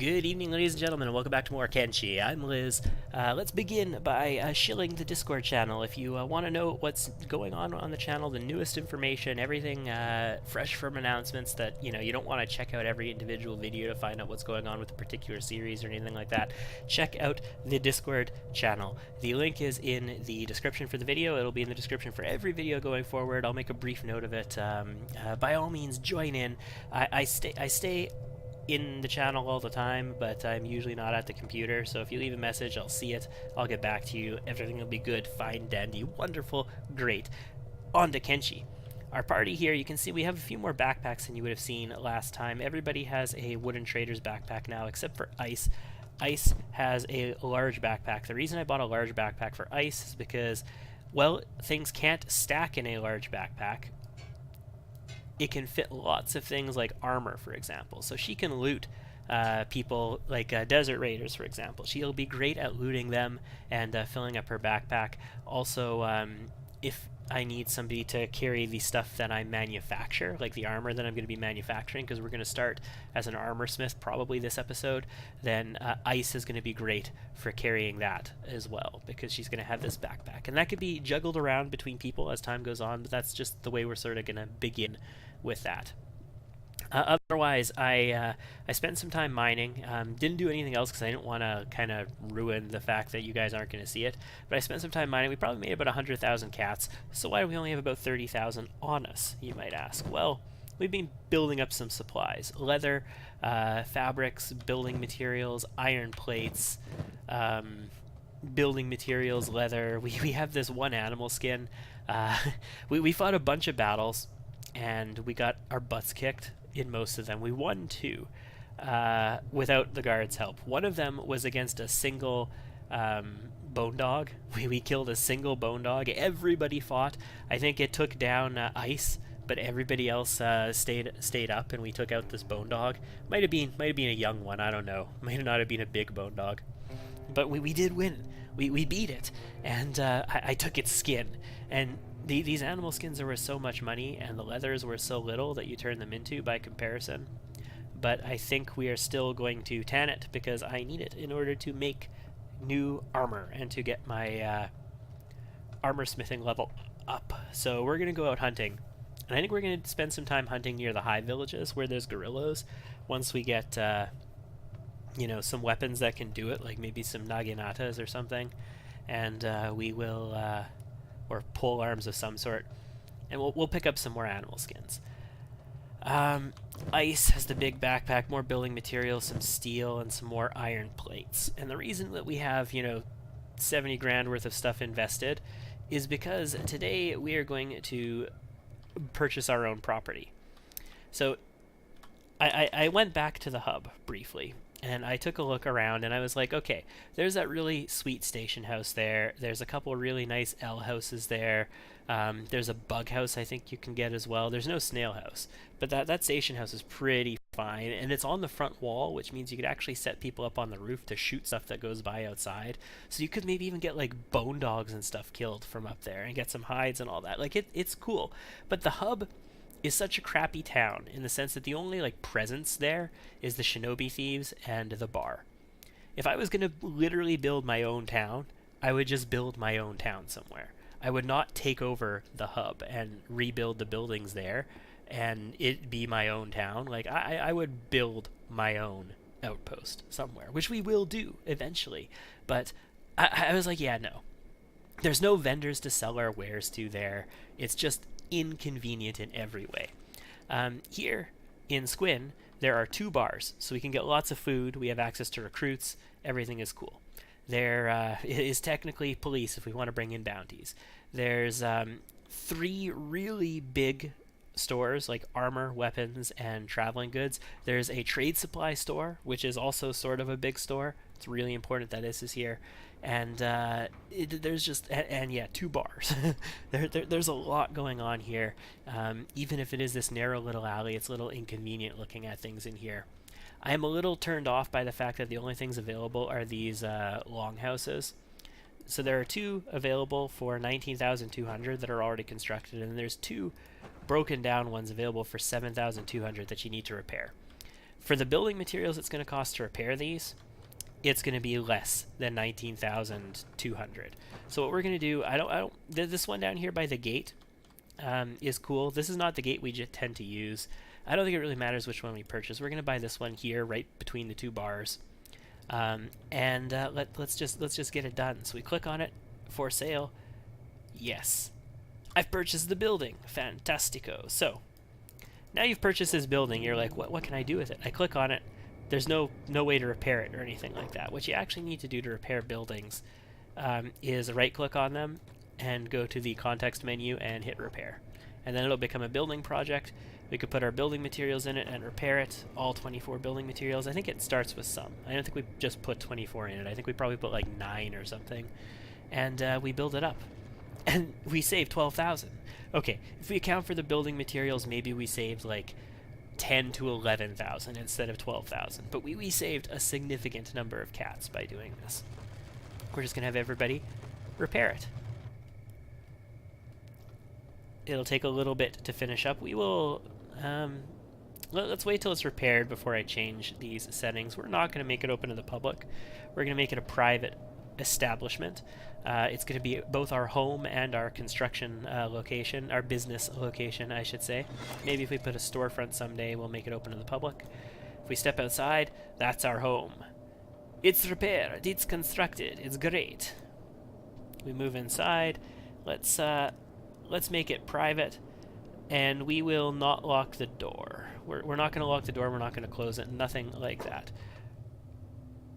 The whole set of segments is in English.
Good evening, ladies and gentlemen, and welcome back to more Kenshi. I'm Liz. Let's begin by shilling the Discord channel. If you want to know what's going on the channel, the newest information, everything fresh from announcements that you don't want to check out every individual video to find out what's going on with a particular series or anything like that, check out the Discord channel. The link is in the description for the video. It'll be in the description for every video going forward. I'll make a brief note of it. By all means, join in. I stay in the channel all the time, but I'm usually not at the computer, so if you leave a message, I'll see it, I'll get back to you, everything will be good, fine, dandy, wonderful, great. On to Kenshi. Our party here, you can see we have a few more backpacks than you would have seen last time. Everybody has a wooden trader's backpack now, except for Ice. Ice has a large backpack. The reason I bought a large backpack for Ice is because, well, things can't stack in a large backpack. It can fit lots of things like armor, for example. So she can loot people like desert raiders, for example. She'll be great at looting them and filling up her backpack. Also, if I need somebody to carry the stuff that I manufacture, like the armor that I'm going to be manufacturing, because we're going to start as an armor smith probably this episode, then Ice is going to be great for carrying that as well, because she's going to have this backpack. And that could be juggled around between people as time goes on, but that's just the way we're sort of going to begin with that. Otherwise, I spent some time mining. Didn't do anything else because I didn't want to kind of ruin the fact that you guys aren't going to see it. But I spent some time mining. We probably made about 100,000 cats. So why do we only have about 30,000 on us, you might ask? Well, we've been building up some supplies. Leather, fabrics, building materials, iron plates, building materials, leather. We have this one animal skin. We fought a bunch of battles, and we got our butts kicked in most of them. We won two without the guards' help. One of them was against a single bone dog. We killed a single bone dog. Everybody fought. I think it took down Ice, but everybody else stayed up, and we took out this bone dog. Might have been a young one. I don't know. Might not have been a big bone dog. But we did win. We beat it, and I took its skin. And these animal skins are worth so much money, and the leathers were so little that you turn them into by comparison. But I think we are still going to tan it because I need it in order to make new armor and to get my armor smithing level up. So we're going to go out hunting. And I think we're going to spend some time hunting near the high villages where there's gorillas. Once we get, some weapons that can do it, like maybe some naginatas or something. And we will... or pole arms of some sort, and we'll pick up some more animal skins. Ice has the big backpack, more building materials, some steel, and some more iron plates. And the reason that we have, 70 grand worth of stuff invested is because today we are going to purchase our own property. So I went back to the hub briefly, and I took a look around, and I was like, okay, there's that really sweet station house there. There's a couple really nice L houses there. There's a bug house I think you can get as well. There's no snail house, but that station house is pretty fine, and it's on the front wall, which means you could actually set people up on the roof to shoot stuff that goes by outside. So you could maybe even get like bone dogs and stuff killed from up there and get some hides and all that. Like it's cool. But the hub is such a crappy town in the sense that the only like presence there is the shinobi thieves and the bar. If I was going to literally build my own town, I would just build my own town somewhere. I would not take over the hub and rebuild the buildings there and it be my own town. Like I would build my own outpost somewhere, which we will do eventually. But I was like, yeah, no. There's no vendors to sell our wares to there. It's just inconvenient in every way. Here in Squin, there are 2 bars, so we can get lots of food. We have access to recruits. Everything is cool. There is technically police if we want to bring in bounties. There's 3 really big stores like armor, weapons, and traveling goods. There's a trade supply store, which is also sort of a big store. It's really important that this is here. And there's just, and yeah, 2 bars. There's a lot going on here. Even if it is this narrow little alley, it's a little inconvenient looking at things in here. I am a little turned off by the fact that the only things available are these longhouses. So there are 2 available for 19,200 that are already constructed, and there's 2 broken down ones available for 7,200 that you need to repair. For the building materials it's going to cost to repair these, it's going to be less than 19,200. So what we're going to do, this one down here by the gate is cool. This is not the gate we tend to use. I don't think it really matters which one we purchase. We're going to buy this one here, right between the two bars. Let's just get it done. So we click on it, for sale. Yes, I've purchased the building. Fantastico. So now you've purchased this building. You're like, what can I do with it? I click on it. There's no way to repair it or anything like that. What you actually need to do to repair buildings is right click on them and go to the context menu and hit repair. And then it'll become a building project. We could put our building materials in it and repair it, all 24 building materials. I think it starts with some. I don't think we just put 24 in it. I think we probably put like 9 or something. And we build it up. And we save 12,000. Okay, if we account for the building materials, maybe we saved like 10 to 11,000 instead of 12,000. But we saved a significant number of cats by doing this. We're just going to have everybody repair it. It'll take a little bit to finish up. We will... let's wait till it's repaired before I change these settings. We're not going to make it open to the public. We're going to make it a private establishment. It's going to be both our home and our construction location, our business location, I should say. Maybe if we put a storefront someday, we'll make it open to the public. If we step outside, that's our home. It's repaired. It's constructed. It's great. We move inside. Let's make it private, and we will not lock the door. We're not going to lock the door. We're not going to close it. Nothing like that.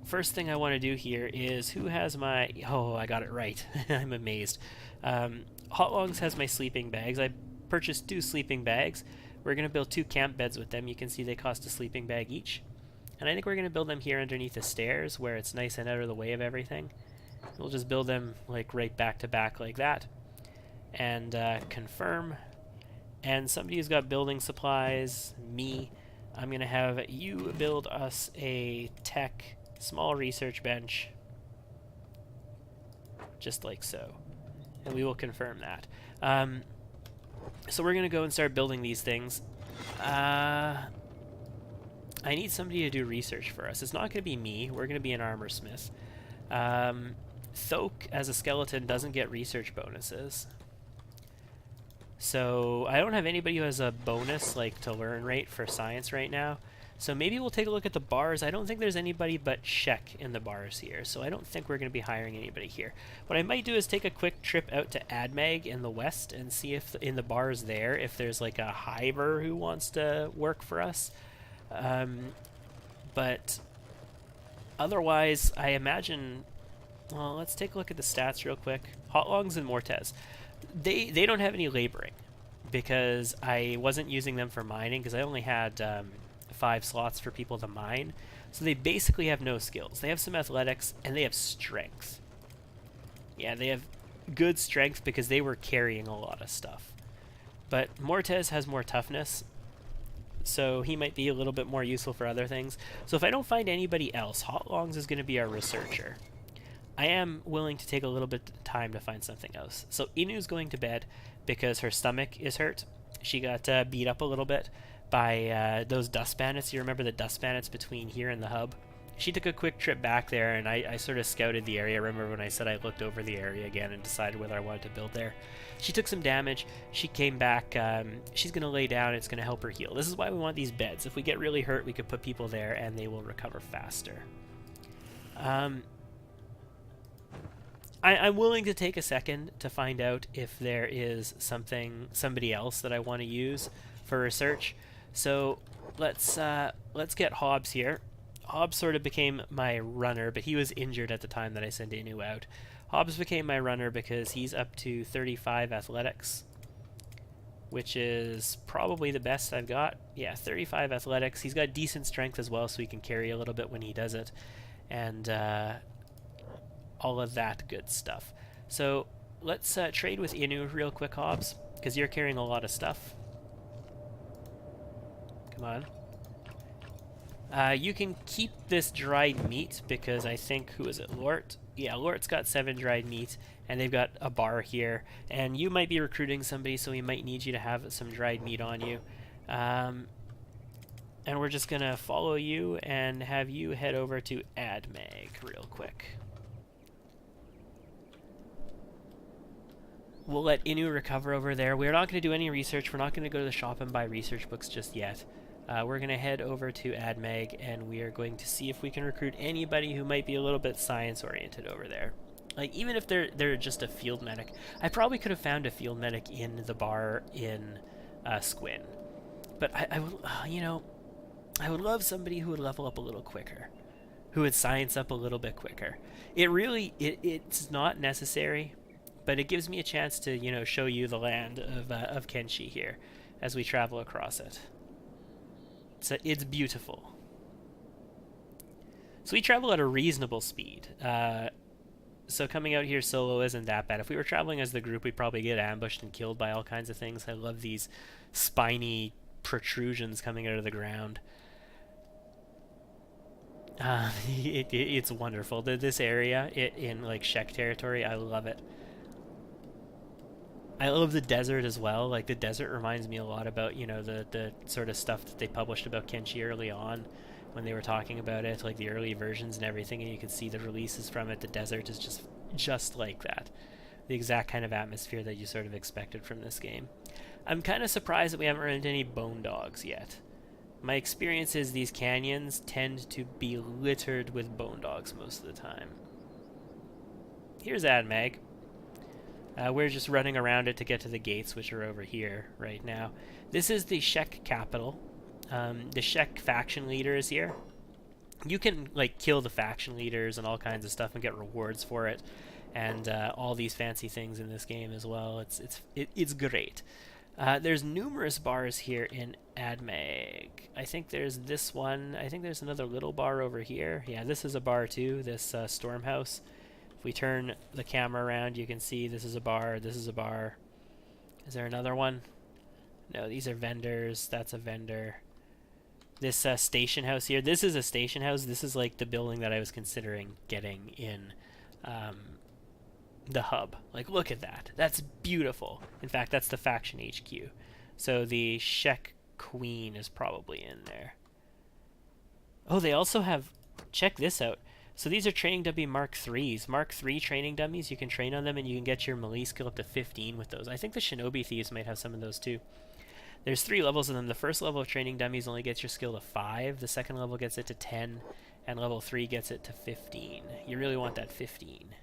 First thing I want to do here is who has my... Oh, I got it right. I'm amazed. Hotlongs has my sleeping bags. I purchased 2 sleeping bags. We're going to build 2 camp beds with them. You can see they cost a sleeping bag each. And I think we're going to build them here underneath the stairs where it's nice and out of the way of everything. We'll just build them like right back to back like that. And confirm. And somebody who's got building supplies, me, I'm going to have you build us a tech small research bench, just like so. And we will confirm that. So we're going to go and start building these things. I need somebody to do research for us. It's not going to be me. We're going to be an armor smith. Thok, as a skeleton, doesn't get research bonuses. So I don't have anybody who has a bonus like to learn rate for science right now. So maybe we'll take a look at the bars. I don't think there's anybody but Shek in the bars here, so I don't think we're going to be hiring anybody here. What I might do is take a quick trip out to Admag in the west and see if in the bars there, if there's like a hiver who wants to work for us. But otherwise, I imagine... Well, let's take a look at the stats real quick. Hotlongs and Mortez. They don't have any laboring because I wasn't using them for mining because I only had 5 slots for people to mine. So they basically have no skills. They have some athletics and they have strength. Yeah, they have good strength because they were carrying a lot of stuff. But Mortez has more toughness, so he might be a little bit more useful for other things. So if I don't find anybody else, Hotlongs is going to be our researcher. I am willing to take a little bit of time to find something else. So Inu's going to bed because her stomach is hurt. She got beat up a little bit by those dust bandits. You remember the dust bandits between here and the hub? She took a quick trip back there, and I sort of scouted the area. Remember when I said I looked over the area again and decided whether I wanted to build there? She took some damage. She came back. She's going to lay down. It's going to help her heal. This is why we want these beds. If we get really hurt, we could put people there, and they will recover faster. I'm willing to take a second to find out if there is somebody else that I want to use for research. So let's get Hobbs here. Hobbs sort of became my runner, but he was injured at the time that I sent Inu out. Hobbs became my runner because he's up to 35 athletics, which is probably the best I've got. Yeah, 35 athletics. He's got decent strength as well, so he can carry a little bit when he does it. And all of that good stuff. So let's trade with Inu real quick, Hobbs, because you're carrying a lot of stuff. Come on. You can keep this dried meat because I think, who is it, Lort? Yeah, Lort's got 7 dried meat, and they've got a bar here. And you might be recruiting somebody, so we might need you to have some dried meat on you. And we're just going to follow you and have you head over to AdMag real quick. We'll let Inu recover over there. We're not going to do any research. We're not going to go to the shop and buy research books just yet. We're going to head over to AdMag, and we are going to see if we can recruit anybody who might be a little bit science-oriented over there. Like, even if they're just a field medic. I probably could have found a field medic in the bar in Squin. But I would, you know, I would love somebody who would level up a little quicker, who would science up a little bit quicker. It's not necessary, but it gives me a chance to, you know, show you the land of Kenshi here as we travel across it. So it's beautiful. So we travel at a reasonable speed. So coming out here solo isn't that bad. If we were traveling as the group, we'd probably get ambushed and killed by all kinds of things. I love these spiny protrusions coming out of the ground. It's wonderful. This area in like Shek territory, I love it. I love the desert as well. Like, the desert reminds me a lot about, you know, the sort of stuff that they published about Kenshi early on when they were talking about it, like the early versions and everything, and you can see the releases from it. The desert is just like that. The exact kind of atmosphere that you sort of expected from this game. I'm kind of surprised that we haven't run into any bone dogs yet. My experience is these canyons tend to be littered with bone dogs most of the time. Here's AdMag. We're just running around it to get to the gates, which are over here right now. This is the Shek capital. The Shek faction leader is here. You can like kill the faction leaders and all kinds of stuff and get rewards for it, and all these fancy things in this game as well. It's great. There's numerous bars here in AdMag. I think there's this one. I think there's another little bar over here. Yeah, this is a bar too. This Stormhouse. If we turn the camera around, you can see this is a bar. This is a bar. Is there another one? No, these are vendors. That's a vendor. This station house here. This is a station house. This is like the building that I was considering getting in the hub. Like, look at that. That's beautiful. In fact, that's the faction HQ. So the Shek Queen is probably in there. Oh, they also have... Check this out. So these are training dummy Mark 3s. Mark 3 training dummies, you can train on them and you can get your melee skill up to 15 with those. I think the Shinobi Thieves might have some of those too. There's 3 levels of them. The first level of training dummies only gets your skill to 5. The second level gets it to 10. And level 3 gets it to 15. You really want that 15.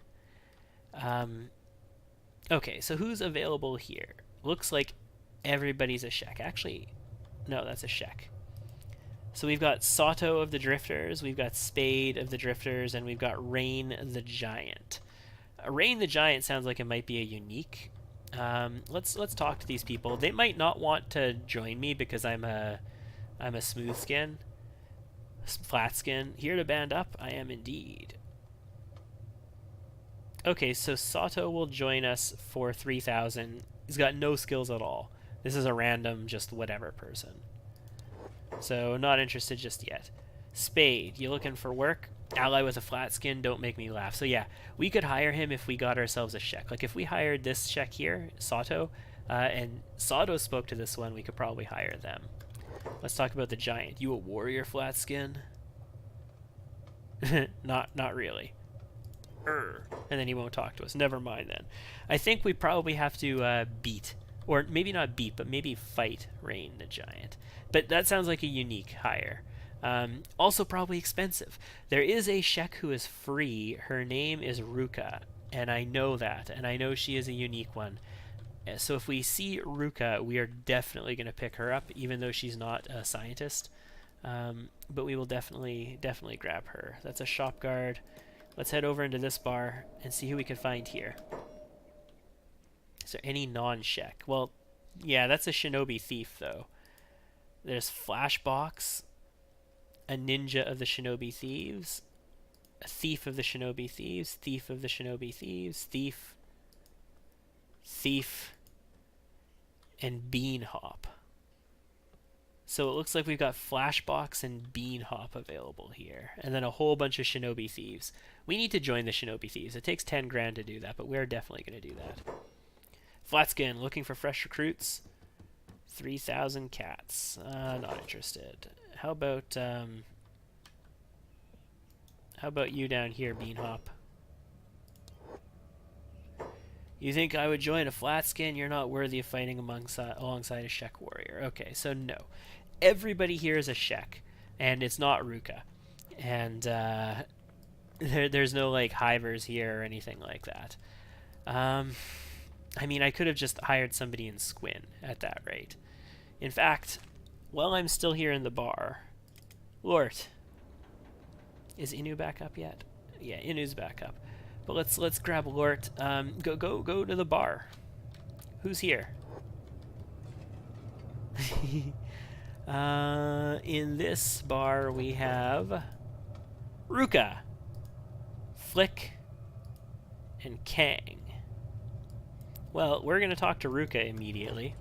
Okay, so who's available here? Looks like everybody's a Shek. Actually, no, that's a Shek. So we've got Sato of the Drifters, we've got Spade of the Drifters, and we've got Rain the Giant. Rain the Giant sounds like it might be a unique. Let's talk to these people. They might not want to join me because I'm a smooth skin, flat skin. Here to band up, I am indeed. Okay, so Sato will join us for 3,000. He's got no skills at all. This is a random, just whatever person. So, not interested just yet. Spade, you looking for work? Ally with a flat skin, don't make me laugh. So yeah, we could hire him if we got ourselves a Shek. Like, if we hired this Shek here, Sato, and Sato spoke to this one, we could probably hire them. Let's talk about the Giant. You a warrior, flat skin? Not really. And then he won't talk to us. Never mind then. I think we probably have to beat, or maybe not beat, but maybe fight Rain the Giant. But that sounds like a unique hire. Also probably expensive. There is a Shek who is free. Her name is Ruka, and I know that, and I know she is a unique one. So if we see Ruka, we are definitely going to pick her up, even though she's not a scientist. But we will definitely grab her. That's a shop guard. Let's head over into this bar and see who we can find here. Is there any non-Shek? Well, yeah, that's a Shinobi Thief, though. There's Flashbox, a ninja of the Shinobi Thieves, a thief of the Shinobi Thieves, thief of the Shinobi Thieves, thief, and Bean Hop. So it looks like we've got Flashbox and Bean Hop available here, and then a whole bunch of Shinobi Thieves. We need to join the Shinobi Thieves. It takes 10 grand to do that, but we're definitely going to do that. Flatskin, looking for fresh recruits. 3,000 cats. Not interested. How about you down here, Beanhop? You think I would join a Flatskin? You're not worthy of fighting alongside a Shek warrior. Okay, so no. Everybody here is a Shek, and it's not Ruka. And there's no like hivers here or anything like that. I mean, I could have just hired somebody in Squin at that rate. In fact, while I'm still here in the bar, Lort, is Inu back up yet? Yeah, Inu's back up. But let's grab Lort. Go to the bar. Who's here? In this bar we have Ruka, Flick, and Kang. Well, we're gonna talk to Ruka immediately.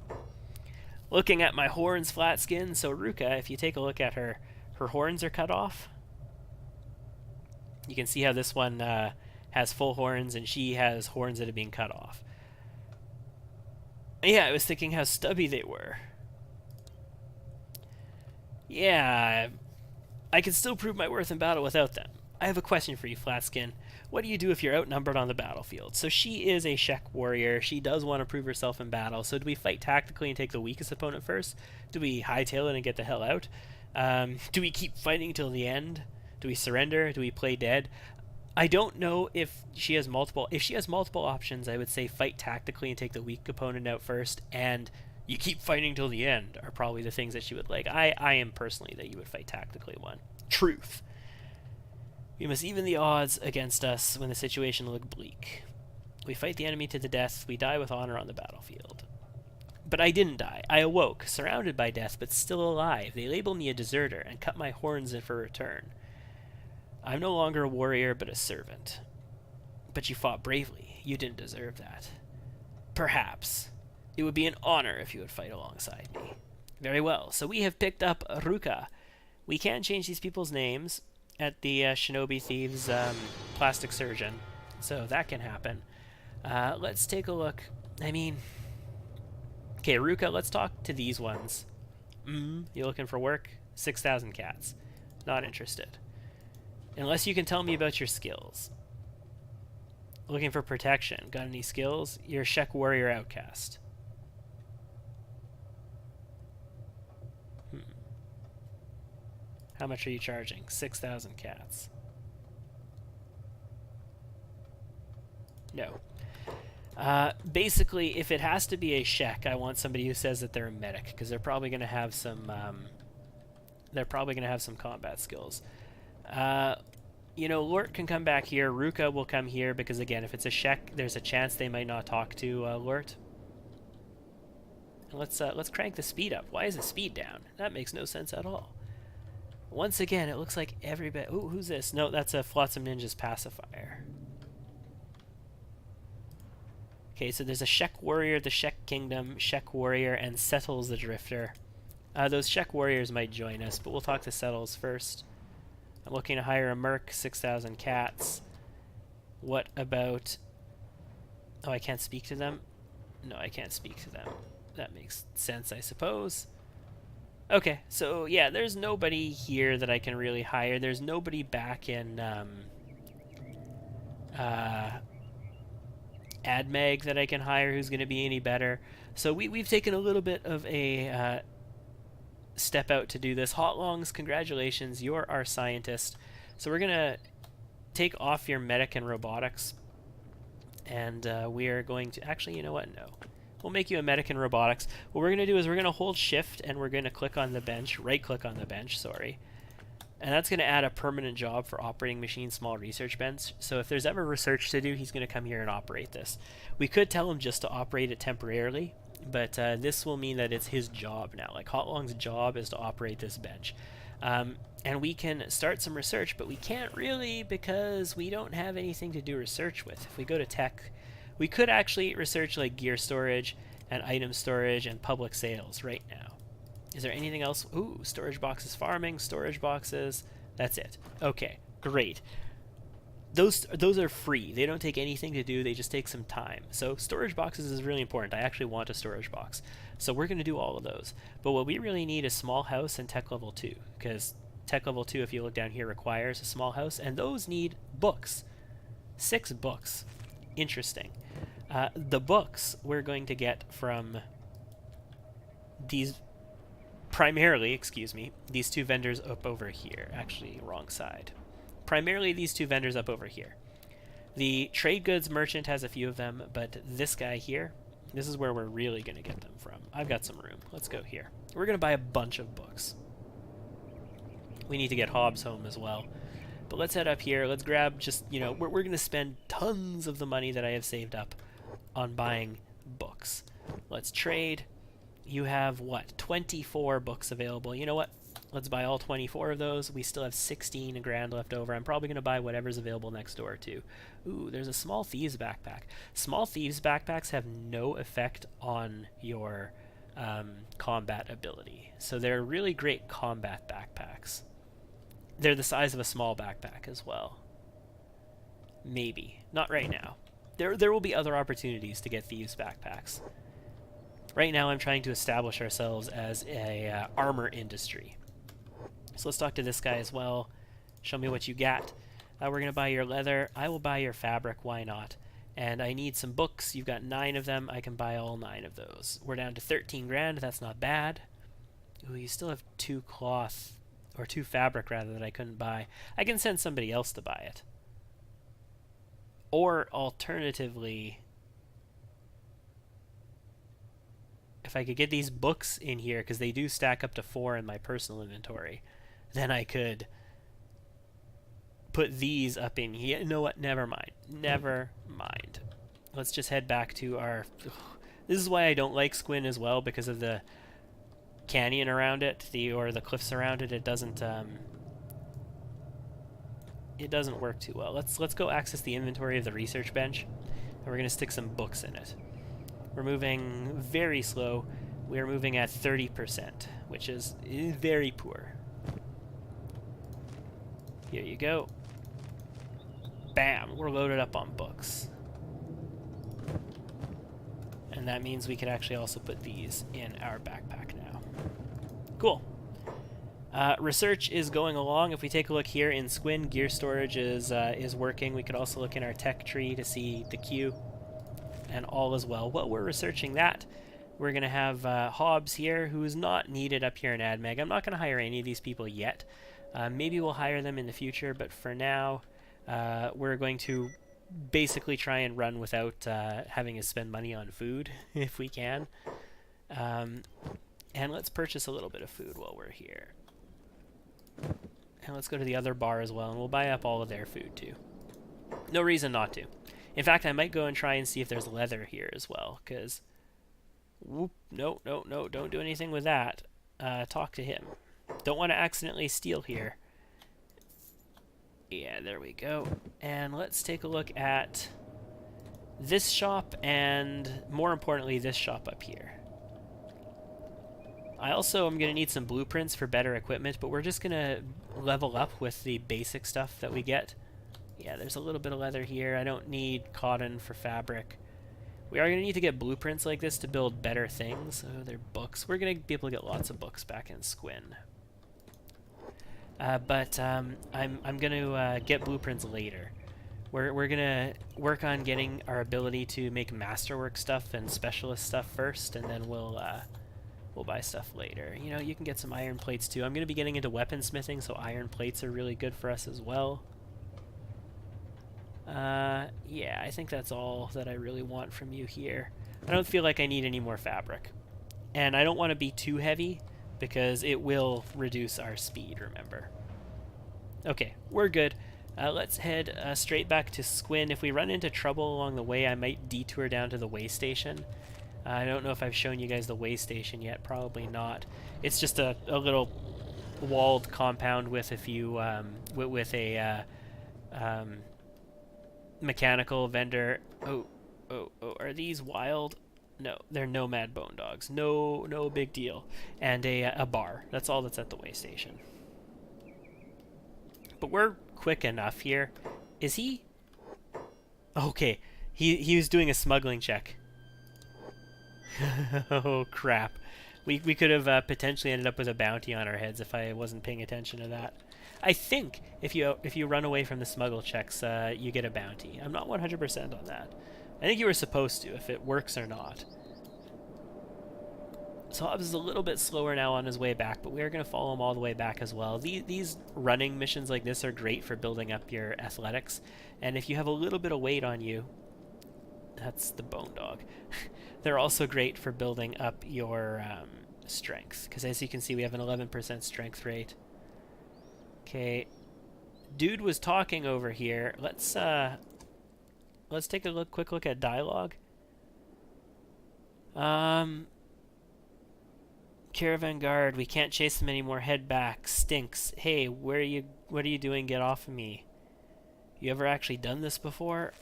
Looking at my horns, Flatskin. So Ruka, if you take a look at her horns are cut off. You can see how this one has full horns, and she has horns that are being cut off. Yeah, I was thinking how stubby they were. Yeah, I can still prove my worth in battle without them. I have a question for you, Flatskin. What do you do if you're outnumbered on the battlefield? So she is a Shek warrior. She does want to prove herself in battle. So do we fight tactically and take the weakest opponent first? Do we hightail it and get the hell out? Do we keep fighting till the end? Do we surrender? Do we play dead? I don't know if she has multiple. If she has multiple options, I would say fight tactically and take the weak opponent out first, and you keep fighting till the end are probably the things that she would like. I am personally that you would fight tactically one. Truth. We must even the odds against us when the situation looks bleak. We fight the enemy to the death. We die with honor on the battlefield. But I didn't die. I awoke, surrounded by death, but still alive. They label me a deserter and cut my horns in for return. I'm no longer a warrior, but a servant. But you fought bravely. You didn't deserve that. Perhaps. It would be an honor if you would fight alongside me. Very well. So we have picked up Ruka. We can change these people's names at the Shinobi Thieves Plastic Surgeon. So that can happen. Let's take a look. I mean... Okay, Ruka, let's talk to these ones. You looking for work? 6,000 cats. Not interested. Unless you can tell me about your skills. Looking for protection. Got any skills? You're a Shek warrior outcast. How much are you charging? 6,000 cats. No. Basically, if it has to be a Shek, I want somebody who says that they're a medic, because they're probably going to have some. They're probably going to have some combat skills. You know, Lort can come back here. Ruka will come here because, again, if it's a Shek, there's a chance they might not talk to Lort. And let's crank the speed up. Why is the speed down? That makes no sense at all. Once again, it looks like everybody... Ooh, who's this? No, that's a Flotsam Ninja's pacifier. Okay, so there's a Shek warrior, the Shek Kingdom, Shek warrior, and Settles the Drifter. Those Shek warriors might join us, but we'll talk to Settles first. I'm looking to hire a merc, 6,000 cats. What about... Oh, I can't speak to them? No, I can't speak to them. That makes sense, I suppose. Okay, so yeah, there's nobody here that I can really hire. There's nobody back in AdMag that I can hire who's going to be any better. So we've taken a little bit of a step out to do this. Hotlongs, congratulations, you're our scientist. So we're going to take off your medic and robotics, and we are going to... Actually, you know what? No. We'll make you a medic in robotics. What we're going to do is we're going to hold shift and we're going to click on the bench, right-click on the bench, sorry. And that's going to add a permanent job for operating machine small research bench. So if there's ever research to do, he's going to come here and operate this. We could tell him just to operate it temporarily, but this will mean that it's his job now. Like Hotlong's job is to operate this bench. And we can start some research, but we can't really because we don't have anything to do research with. If we go to tech, we could actually research like gear storage and item storage and public sales right now. Is there anything else? Ooh, storage boxes farming, storage boxes. That's it. Okay, great. those are free. They don't take anything to do. They just take some time. So storage boxes is really important. I actually want a storage box. So we're going to do all of those. But what we really need is small house and tech level 2, because tech level 2, if you look down here, requires a small house, and those need books. 6 books. Interesting. The books we're going to get from these primarily, these 2 vendors up over here. Actually, wrong side. Primarily these 2 vendors up over here. The trade goods merchant has a few of them, but this guy here, this is where we're really going to get them from. I've got some room. Let's go here. We're going to buy a bunch of books. We need to get Hobbs home as well. But let's head up here. Let's grab just, we're going to spend tons of the money that I have saved up on buying books. Let's trade. You have, what, 24 books available. You know what? Let's buy all 24 of those. We still have 16 grand left over. I'm probably going to buy whatever's available next door, too. Ooh, there's a small thieves backpack. Small thieves backpacks have no effect on your combat ability. So they're really great combat backpacks. They're the size of a small backpack as well. Maybe. Not right now. There will be other opportunities to get thieves backpacks. Right now I'm trying to establish ourselves as a armor industry. So let's talk to this guy as well. Show me what you got. We're going to buy your leather. I will buy your fabric. Why not? And I need some books. You've got 9 of them. I can buy all 9 of those. We're down to 13 grand. That's not bad. Ooh, you still have 2 cloth, or 2 fabric rather, that I couldn't buy. I can send somebody else to buy it. Or alternatively, if I could get these books in here, because they do stack up to 4 in my personal inventory, then I could put these up in here. You know what? Never mind. Never mind. Let's just head back to our... This is why I don't like Squin as well, because of the canyon around it, or the cliffs around it. It doesn't work too well. Let's go access the inventory of the research bench, and we're going to stick some books in it. We're moving very slow. We are moving at 30%, which is very poor. Here you go. Bam! We're loaded up on books. And that means we could actually also put these in our backpack now. Cool. Research is going along. If we take a look here in Squin, gear storage is working. We could also look in our tech tree to see the queue, and all is well. While we're researching that, we're going to have Hobbs here, who is not needed up here in AdMeg. I'm not going to hire any of these people yet. Maybe we'll hire them in the future, but for now, we're going to basically try and run without having to spend money on food, if we can. And let's purchase a little bit of food while we're here. And let's go to the other bar as well, and we'll buy up all of their food too. No reason not to. In fact, I might go and try and see if there's leather here as well, because... Whoop, no, don't do anything with that. Talk to him. Don't want to accidentally steal here. Yeah, there we go. And let's take a look at this shop, and more importantly, this shop up here. I also am going to need some blueprints for better equipment, but we're just going to level up with the basic stuff that we get. Yeah, there's a little bit of leather here. I don't need cotton for fabric. We are going to need to get blueprints like this to build better things. Oh, they're books. We're going to be able to get lots of books back in Squin. But I'm going to get blueprints later. We're going to work on getting our ability to make masterwork stuff and specialist stuff first, and then we'll buy stuff later. You know, you can get some iron plates too. I'm going to be getting into weaponsmithing, so iron plates are really good for us as well. Yeah, I think that's all that I really want from you here. I don't feel like I need any more fabric. And I don't want to be too heavy, because it will reduce our speed, remember. Okay, we're good. Let's head straight back to Squin. If we run into trouble along the way, I might detour down to the way station. I don't know if I've shown you guys the way station yet. Probably not. It's just a little walled compound with a few, with a mechanical vendor. Oh, are these wild? No, they're nomad bone dogs. No big deal. And a bar. That's all that's at the way station. But we're quick enough here. Is he? Okay. He was doing a smuggling check. Oh crap. We could have potentially ended up with a bounty on our heads if I wasn't paying attention to that. I think if you run away from the smuggle checks, you get a bounty. I'm not 100% on that. I think you were supposed to, if it works or not. So Hobbs is a little bit slower now on his way back, but we are going to follow him all the way back as well. These running missions like this are great for building up your athletics, and if you have a little bit of weight on you, that's the bone dog. They're also great for building up your strength, because as you can see, we have an 11% strength rate. Okay, dude was talking over here. Let's take a quick look at dialogue. Caravan guard, we can't chase them anymore. Head back. Stinks. Hey, what are you doing? Get off of me. You ever actually done this before?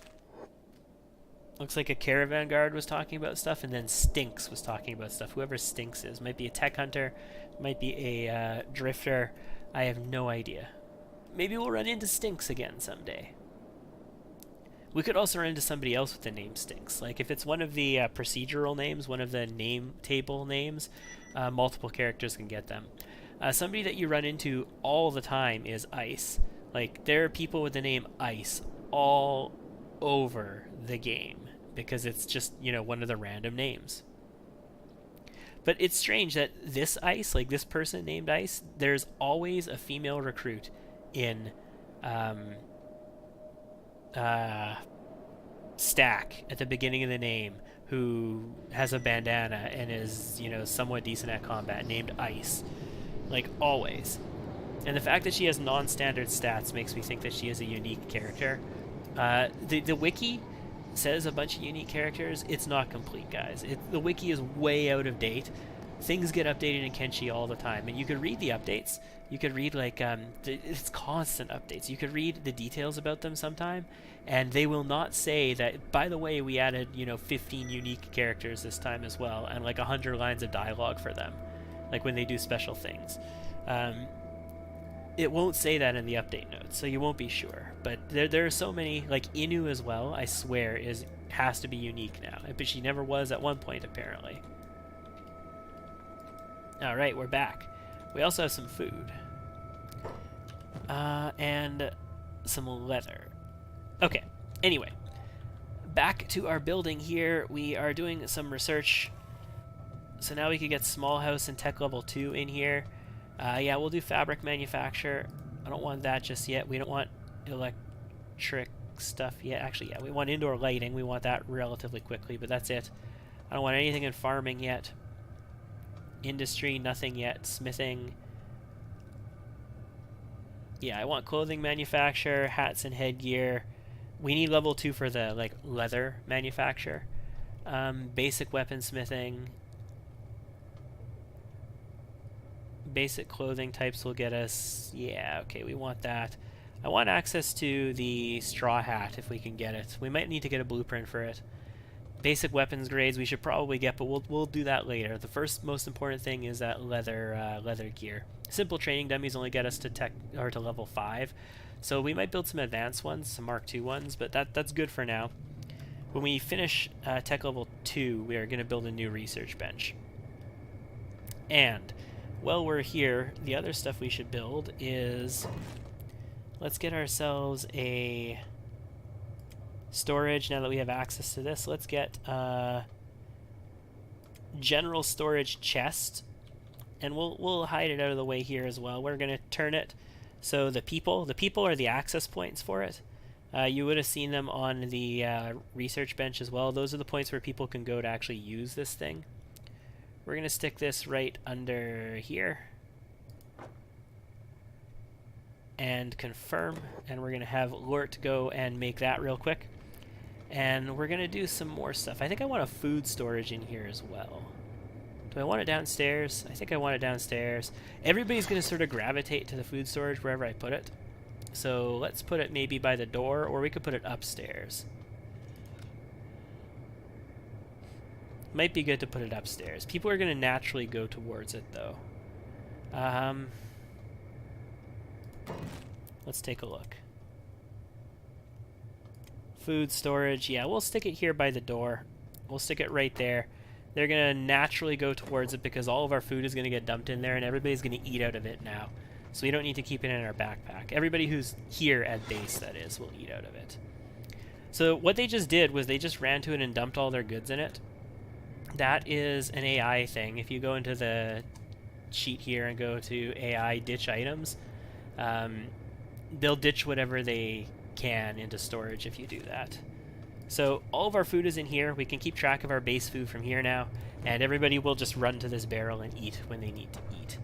Looks like a caravan guard was talking about stuff, and then Stinks was talking about stuff. Whoever Stinks is. Might be a tech hunter, might be a drifter. I have no idea. Maybe we'll run into Stinks again someday. We could also run into somebody else with the name Stinks. Like if it's one of the procedural names, one of the name table names, multiple characters can get them. Somebody that you run into all the time is Ice. Like there are people with the name Ice all over the game because it's just, you know, one of the random names. But it's strange that this Ice, like this person named Ice, there's always a female recruit in Stack at the beginning of the name who has a bandana and is, you know, somewhat decent at combat, named Ice. Like always. And the fact that she has non-standard stats makes me think that she is a unique character. The wiki says a bunch of unique characters. It's not complete, guys. The wiki is way out of date. Things get updated in Kenshi all the time, and you could read the updates. You could read like it's constant updates. You could read the details about them sometime, and they will not say that, by the way, we added, you know, 15 unique characters this time as well, and like 100 lines of dialogue for them, like when they do special things. It won't say that in the update notes, so you won't be sure. But there are so many, like Inu as well, I swear, has to be unique now. But she never was at one point, apparently. Alright, we're back. We also have some food. And some leather. Okay, anyway. Back to our building here. We are doing some research. So now we could get small house and tech level 2 in here. Yeah, we'll do fabric manufacture. I don't want that just yet. We don't want electric stuff yet. Actually, yeah, we want indoor lighting. We want that relatively quickly, but that's it. I don't want anything in farming yet. Industry, nothing yet. Smithing. Yeah, I want clothing manufacture, hats and headgear. We need level 2 for the, like, leather manufacture. Basic weaponsmithing. Basic clothing types will get us... Yeah, okay, we want that. I want access to the straw hat if we can get it. We might need to get a blueprint for it. Basic weapons grades we should probably get, but we'll do that later. The first most important thing is that leather gear. Simple training dummies only get us to tech or to level 5, so we might build some advanced ones, some Mark II ones, but that's good for now. When we finish tech level 2, we are going to build a new research bench. And while we're here, the other stuff we should build is, let's get ourselves a storage. Now that we have access to this, let's get general storage chest, and we'll hide it out of the way here as well. We're going to turn it so the people are the access points for it. You would have seen them on the research bench as well. Those are the points where people can go to actually use this thing. We're going to stick this right under here and confirm, and we're going to have Lort go and make that real quick. And we're going to do some more stuff. I think I want a food storage in here as well. Do I want it downstairs? I think I want it downstairs. Everybody's going to sort of gravitate to the food storage wherever I put it. So let's put it maybe by the door, or we could put it upstairs. Might be good to put it upstairs. People are going to naturally go towards it, though. Let's take a look. Food storage, yeah, we'll stick it here by the door. We'll stick it right there. They're going to naturally go towards it because all of our food is going to get dumped in there and everybody's going to eat out of it now. So we don't need to keep it in our backpack. Everybody who's here at base, that is, will eat out of it. So what they just did was they just ran to it and dumped all their goods in it. That is an AI thing. If you go into the sheet here and go to AI ditch items, they'll ditch whatever they can into storage if you do that. So all of our food is in here. We can keep track of our base food from here now, and everybody will just run to this barrel and eat when they need to eat.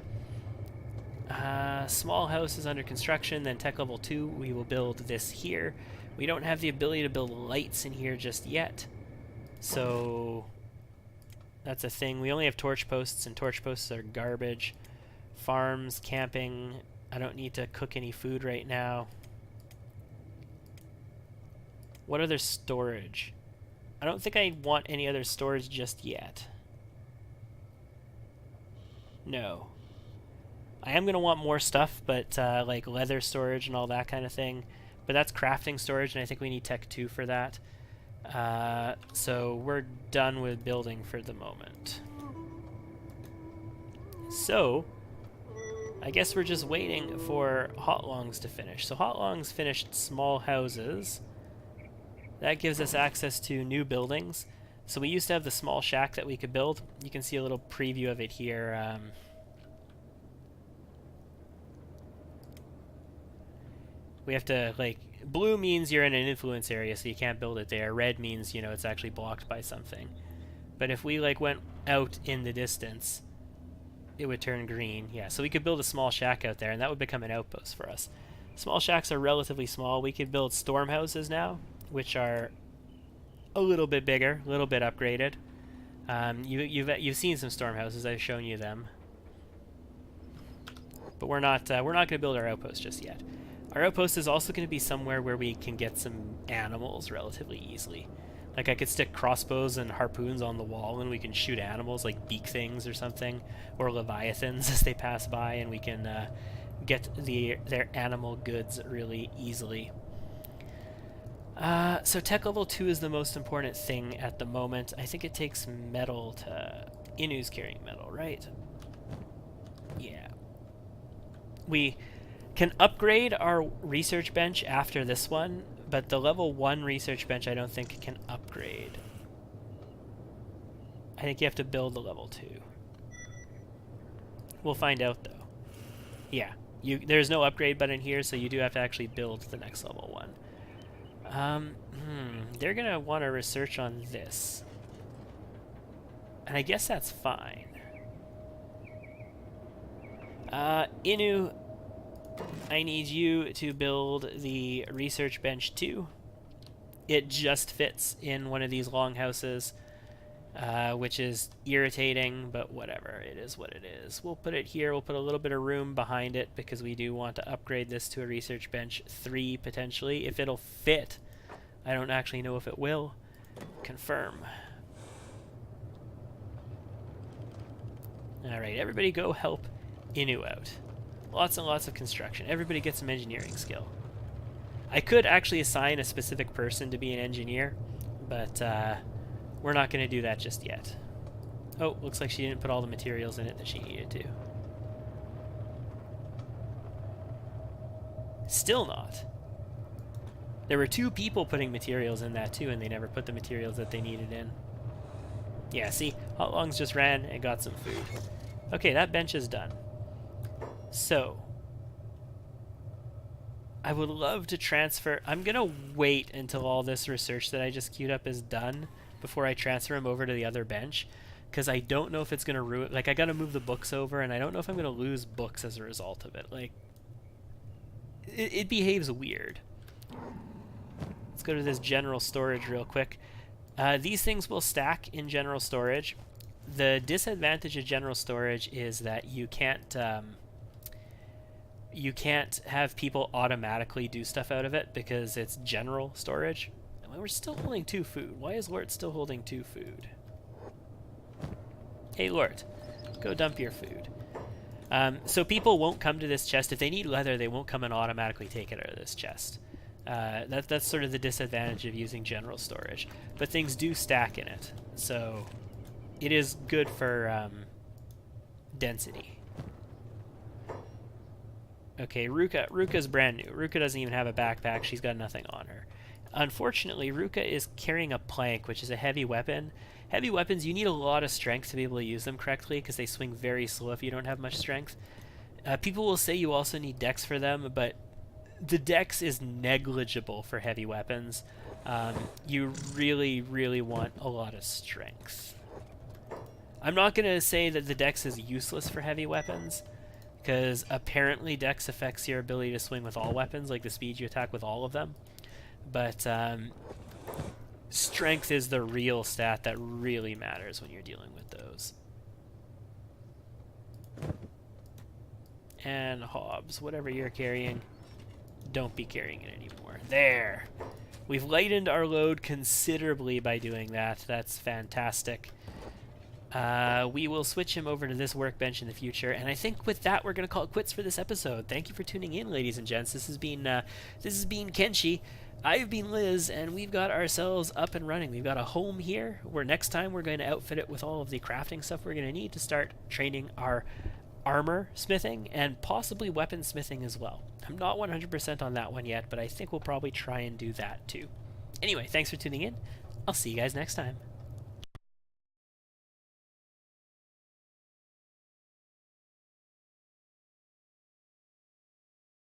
Small house is under construction, then tech level 2, we will build this here. We don't have the ability to build lights in here just yet, so that's a thing. We only have torch posts, and torch posts are garbage. Farms, camping, I don't need to cook any food right now. What other storage? I don't think I want any other storage just yet. No. I am going to want more stuff, but like leather storage and all that kind of thing. But that's crafting storage, and I think we need Tech 2 for that. So we're done with building for the moment. So I guess we're just waiting for Hotlongs to finish. So Hotlongs finished small houses. That gives us access to new buildings. So we used to have the small shack that we could build. You can see a little preview of it here. We have to, like, blue means you're in an influence area, so you can't build it there. Red means, you know, it's actually blocked by something. But if we, like, went out in the distance, it would turn green. Yeah, so we could build a small shack out there, and that would become an outpost for us. Small shacks are relatively small. We could build storm houses now, which are a little bit bigger, a little bit upgraded. You've seen some storm houses. I've shown you them, but we're not going to build our outpost just yet. Our outpost is also going to be somewhere where we can get some animals relatively easily. Like I could stick crossbows and harpoons on the wall, and we can shoot animals like beak things or something, or leviathans as they pass by, and we can get their animal goods really easily. So tech level 2 is the most important thing at the moment. I think it takes metal to... Inu's carrying metal, right? Yeah. We can upgrade our research bench after this one, but the level 1 research bench I don't think can upgrade. I think you have to build the level 2. We'll find out though. Yeah, there's no upgrade button here, so you do have to actually build the next level 1. They're gonna want to research on this. And I guess that's fine. Inu, I need you to build the research bench too. It just fits in one of these longhouses, which is irritating, but whatever. It is what it is. We'll put it here. We'll put a little bit of room behind it because we do want to upgrade this to a research bench 3 potentially. If it'll fit. I don't actually know if it will. Confirm. Alright, everybody go help Inu out. Lots and lots of construction. Everybody get some engineering skill. I could actually assign a specific person to be an engineer, but we're not going to do that just yet. Oh, looks like she didn't put all the materials in it that she needed to. Still not. There were 2 people putting materials in that too, and they never put the materials that they needed in. Yeah, see? Hotlongs just ran and got some food. Okay, that bench is done. So, I would love to transfer... I'm going to wait until all this research that I just queued up is done before I transfer him over to the other bench, because I don't know if it's going to ruin... Like, I got to move the books over, and I don't know if I'm going to lose books as a result of it. Like, it behaves weird. Let's go to this general storage real quick. These things will stack in general storage. The disadvantage of general storage is that you can't have people automatically do stuff out of it because it's general storage. And we're still holding 2 food. Why is Lort still holding 2 food? Hey Lort, go dump your food. So people won't come to this chest. If they need leather, they won't come and automatically take it out of this chest. That's sort of the disadvantage of using general storage. But things do stack in it, so it is good for density. Okay, Ruka's brand new. Ruka doesn't even have a backpack. She's got nothing on her. Unfortunately, Ruka is carrying a plank, which is a heavy weapon. Heavy weapons, you need a lot of strength to be able to use them correctly because they swing very slow if you don't have much strength. People will say you also need dex for them, but the dex is negligible for heavy weapons. You really, really want a lot of strength. I'm not going to say that the dex is useless for heavy weapons, because apparently dex affects your ability to swing with all weapons, like the speed you attack with all of them. But strength is the real stat that really matters when you're dealing with those. And Hobbs, whatever you're carrying, don't be carrying it anymore. There! We've lightened our load considerably by doing that. That's fantastic. We will switch him over to this workbench in the future, and I think with that we're going to call it quits for this episode. Thank you for tuning in, ladies and gents. This has been Kenshi. I've been Liz, and we've got ourselves up and running. We've got a home here, where next time we're going to outfit it with all of the crafting stuff we're going to need to start training our armor smithing and possibly weapon smithing as well. I'm not 100% on that one yet, but I think we'll probably try and do that too. Anyway, thanks for tuning in. I'll see you guys next time.